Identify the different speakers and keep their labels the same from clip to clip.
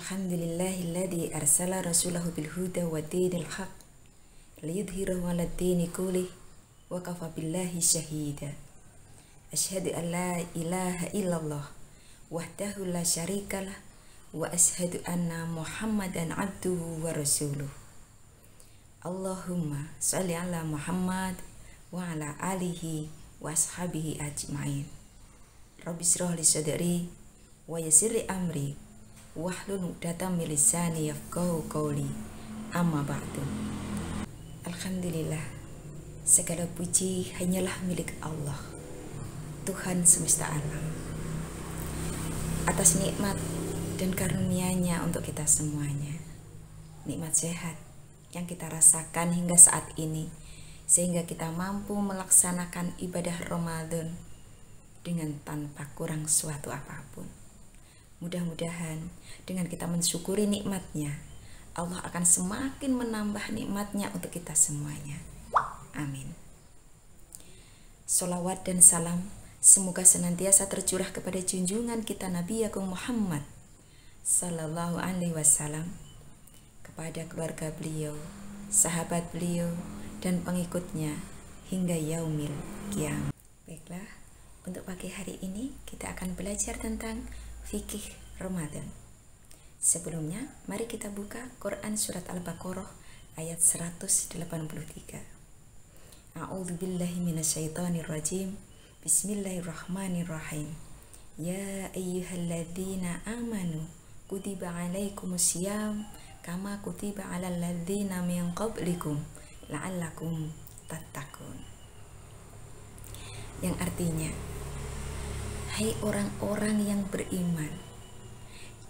Speaker 1: Alhamdulillahilladzi arsala rasulahu bil huda wa dinil haq liyudhhirahu 'alad dini kullih wa kafa billahi syahida. Asyhadu an la ilaha illallah wahdahu la syarikalah wa asyhadu anna Muhammadan abduhu wa rasuluh. Allahumma shalli ala Muhammad wa ala alihi wa ashabihi ajma'in. Rabbi shrah li sadri wa yassir li amri wahlul 'uqdatam min lisani yafqahu qawli. Amma ba'du. Alhamdulillah, segala puji hanyalah milik Allah, Tuhan semesta alam, atas nikmat dan karunia-Nya untuk kita semuanya. Nikmat sehat yang kita rasakan hingga saat ini, sehingga kita mampu melaksanakan ibadah Ramadan dengan tanpa kurang suatu apapun. Mudah-mudahan dengan kita mensyukuri nikmat-Nya, Allah akan semakin menambah nikmat-Nya untuk kita semuanya. Amin. Sholawat dan salam semoga senantiasa tercurah kepada junjungan kita Nabi Agung Muhammad Sallallahu Alaihi Wasallam, kepada keluarga beliau, sahabat beliau, dan pengikutnya hingga yaumil kiamat. Baiklah, untuk pagi hari ini kita akan belajar tentang fikih Ramadan. Sebelumnya, mari kita buka Quran Surat Al-Baqarah ayat 183. A'udzubillahi minasyaitonirrajim. Bismillahirrahmanirrahim. Ya ayyuhalladzina amanu kutiba alaikumusiyam kama kutiba alal ladzina min qablikum la'allakum tattaqun. Yang artinya, hai orang-orang yang beriman,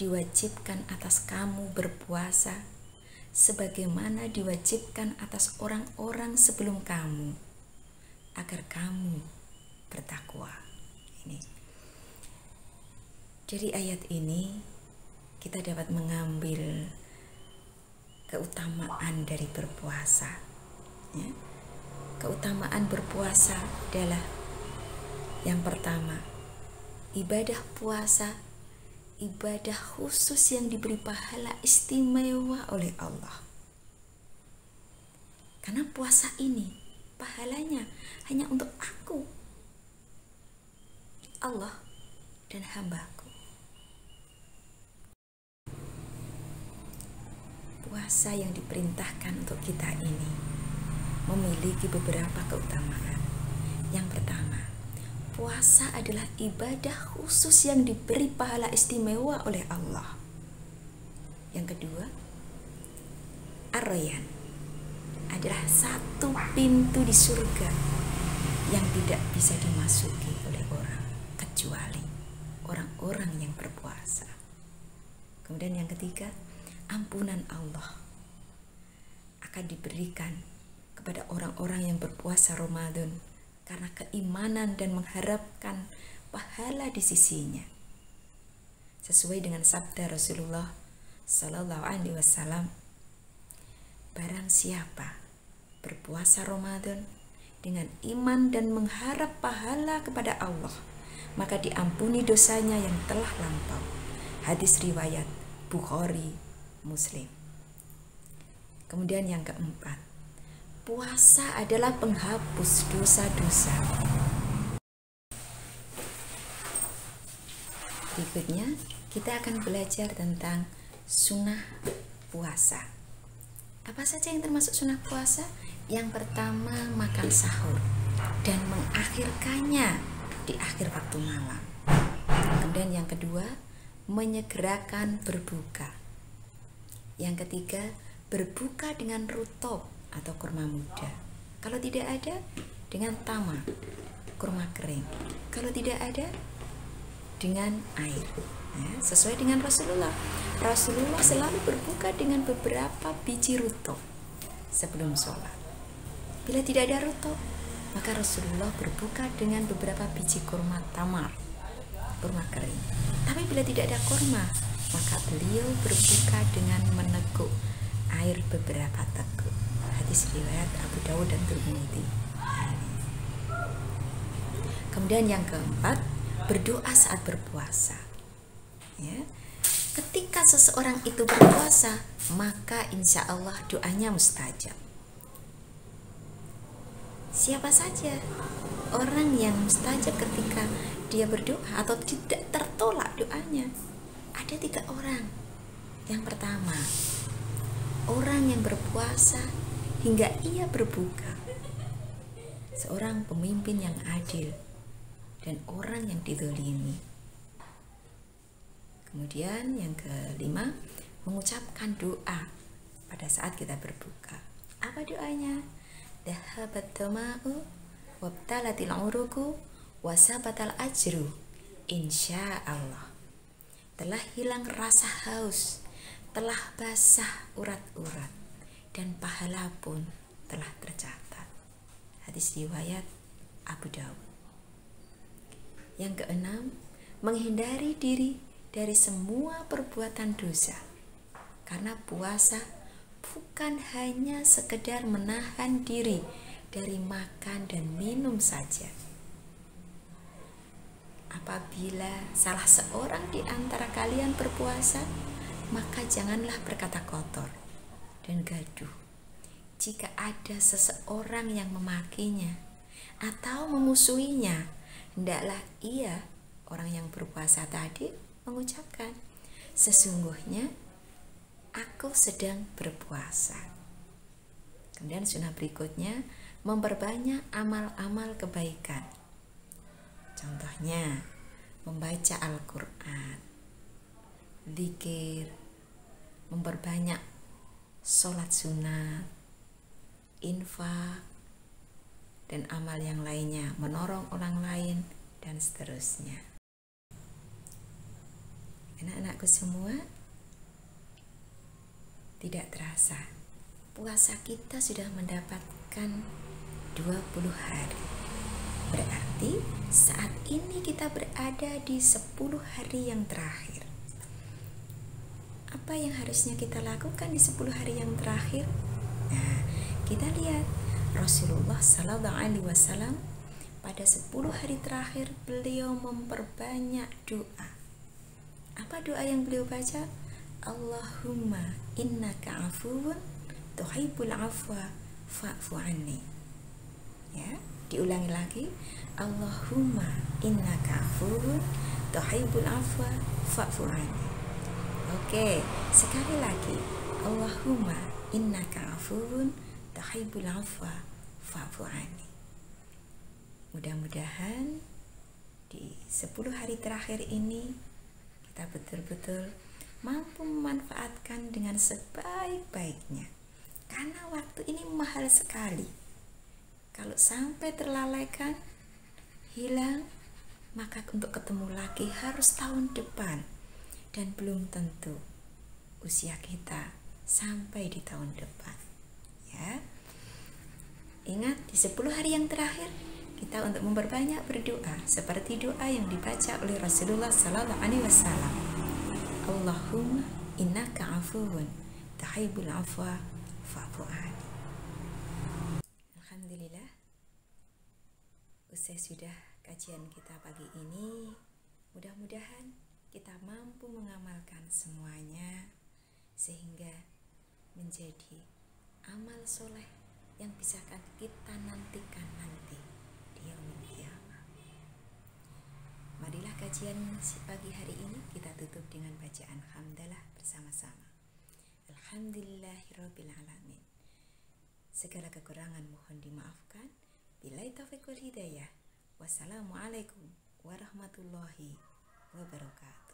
Speaker 1: diwajibkan atas kamu berpuasa sebagaimana diwajibkan atas orang-orang sebelum kamu, agar kamu bertakwa. Ini. Dari ayat ini kita dapat mengambil keutamaan dari berpuasa. Ya. Keutamaan berpuasa adalah yang pertama, ibadah puasa, ibadah khusus yang diberi pahala istimewa oleh Allah. Karena puasa ini pahalanya hanya untuk aku, Allah, dan hambaku. Puasa yang diperintahkan untuk kita ini memiliki beberapa keutamaan. Yang pertama, puasa adalah ibadah khusus yang diberi pahala istimewa oleh Allah. Yang kedua, Ar-Rayyan adalah satu pintu di surga yang tidak bisa dimasuki oleh orang kecuali orang-orang yang berpuasa. Kemudian yang ketiga, ampunan Allah akan diberikan kepada orang-orang yang berpuasa Ramadan karena keimanan dan mengharapkan pahala di sisinya. Sesuai dengan sabda Rasulullah Sallallahu Alaihi Wasallam, barang siapa berpuasa Ramadan dengan iman dan mengharap pahala kepada Allah, maka diampuni dosanya yang telah lampau. Hadis riwayat Bukhari, Muslim. Kemudian yang keempat, puasa adalah penghapus dosa-dosa. Berikutnya, kita akan belajar tentang sunnah puasa. Apa saja yang termasuk sunnah puasa? Yang pertama, makan sahur dan mengakhirkannya di akhir waktu malam. Kemudian yang kedua, menyegerakan berbuka. Yang ketiga, berbuka dengan rutop atau kurma muda. Kalau tidak ada, dengan tamar, kurma kering. Kalau tidak ada, dengan air. Ya, sesuai dengan Rasulullah. Rasulullah selalu berbuka dengan beberapa biji rutop sebelum sholat. Bila tidak ada rutop, maka Rasulullah berbuka dengan beberapa biji kurma tamar, kurma kering. Tapi bila tidak ada kurma, maka beliau berbuka dengan meneguk air beberapa teguk. Hadis riwayat Abu Dawud dan Tirmidzi. Kemudian yang keempat, berdoa saat berpuasa. Ya. Ketika seseorang itu berpuasa, maka insya Allah doanya mustajab. Siapa saja orang yang mustajab ketika dia berdoa atau tidak tertolak doanya? Ada 3 orang. Yang pertama, orang yang berpuasa hingga ia berbuka, seorang pemimpin yang adil dan orang yang dizalimi. Kemudian yang kelima, mengucapkan doa pada saat kita berbuka. Apa doanya? Dhahabat dama'u wabtalatil uruku wasabatal ajru insya Allah. Telah hilang rasa haus, telah basah urat-urat, dan pahala pun telah tercatat. Hadis riwayat Abu Dawud. Yang keenam, menghindari diri dari semua perbuatan dosa. Karena puasa bukan hanya sekedar menahan diri dari makan dan minum saja. Apabila salah seorang di antara kalian berpuasa, maka janganlah berkata kotor dan gaduh. Jika ada seseorang yang memakinya atau memusuhinya, hendaklah ia, orang yang berpuasa tadi, mengucapkan, sesungguhnya aku sedang berpuasa. Kemudian sunnah berikutnya, memperbanyak amal-amal kebaikan. Contohnya, membaca Al-Quran, zikir, memperbanyak sholat sunat, infak, dan amal yang lainnya, menolong orang lain, dan seterusnya. Anak-anakku semua, tidak terasa puasa kita sudah mendapatkan 20 hari. Berarti saat ini kita berada di 10 hari yang terakhir. Apa yang harusnya kita lakukan di 10 hari yang terakhir? Nah, kita lihat Rasulullah SAW pada 10 hari terakhir beliau memperbanyak doa. Apa doa yang beliau baca? Allahumma innaka afuwun tuhibbul afwa fa'fu anni. Ya, diulangi lagi. Allahumma innaka afuwun tuhibbul afwa fa'fu anni. Oke, sekali lagi. Allahumma innaka afuwun tuhibbul afwa fa'fu anni. Mudah-mudahan di 10 hari terakhir ini kita betul-betul mampu memanfaatkan dengan sebaik-baiknya. Karena waktu ini mahal sekali. Kalau sampai terlalaikan, hilang, maka untuk ketemu lagi harus tahun depan. Dan belum tentu usia kita sampai di tahun depan. Ya. Ingat, di 10 hari yang terakhir kita untuk memperbanyak berdoa seperti doa yang dibaca oleh Rasulullah SAW. Allahumma innaka afuwun tuhibbul afwa fa'fu anni. Alhamdulillah, usai sudah kajian kita pagi ini. Mudah-mudahan kita mampu mengamalkan semuanya sehingga menjadi amal soleh yang bisa kita nantikan nanti di yaumil qiyamah. Marilah kajian pagi hari ini kita tutup dengan bacaan hamdalah bersama-sama. Alhamdulillahirabbil alamin. Segala kekurangan mohon dimaafkan. Billahi taufiq wal hidayah. Wassalamualaikum warahmatullahi wabarakatuh.